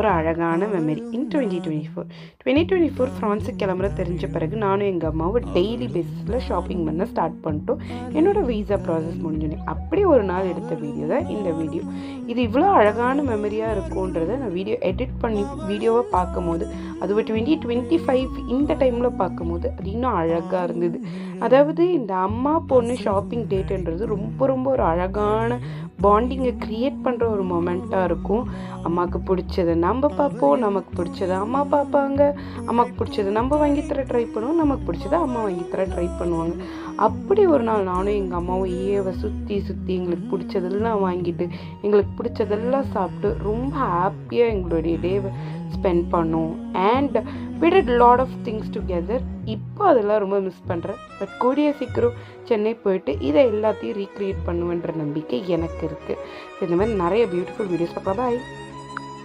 ஒரு அழகான மெமரி இன் 2024 ஃப்ரான்ஸுக்கு கிளம்புற தெரிஞ்ச பிறகு நானும் எங்கள் அம்மாவும் டெய்லி பேசிஸில் ஷாப்பிங் பண்ண ஸ்டார்ட் பண்ணிட்டோம். என்னோடய வீசா ப்ராசஸ் முடிஞ்சோன்னே அப்படி ஒரு நாள் எடுத்த வீடியோ தான் இந்த வீடியோ. இது இவ்வளோ அழகான மெமரியாக இருக்கும்ன்றதை நான் வீடியோ எடிட் பண்ணி வீடியோவை பார்க்கும்போது, அதுவும் 2025 இந்த டைமில் பார்க்கும்போது அது இன்னும் அழகாக இருந்தது. அதாவது இந்த அம்மா பொண்ணு ஷாப்பிங் டேட்டுன்றது ரொம்ப ரொம்ப ஒரு அழகான பாண்டிங்கை க்ரியேட் பண்ணுற ஒரு மொமெண்ட்டாக இருக்கும். அம்மாவுக்கு பிடிச்சதை நம்ம பார்ப்போம், நமக்கு பிடிச்சதை அம்மா பார்ப்பாங்க, அம்மாவுக்கு பிடிச்சதை நம்ம வாங்கித்தர ட்ரை பண்ணுவோம், நமக்கு பிடிச்சதை அம்மா வாங்கித்தர ட்ரை பண்ணுவாங்க. அப்படி ஒரு நாள் நானும் எங்கள் அம்மாவும் ஏவை சுற்றி எங்களுக்கு பிடிச்சதெல்லாம் வாங்கிட்டு எங்களுக்கு பிடிச்சதெல்லாம் சாப்பிட்டு ரொம்ப ஹாப்பியாக எங்களுடைய டேவை ஸ்பெண்ட் பண்ணோம். And we did lot of things together. இப்போ அதெல்லாம் ரொம்ப மிஸ் பண்ணுறேன். பட் கூடிய சீக்கிரம் சென்னை போயிட்டு இதை எல்லாத்தையும் ரீக்ரியேட் பண்ணுவேன்ற நம்பிக்கை எனக்கு இருக்குது. இந்த மாதிரி நிறைய பியூட்டிஃபுல் வீடியோஸ் பார்க்கலாம். பாய்.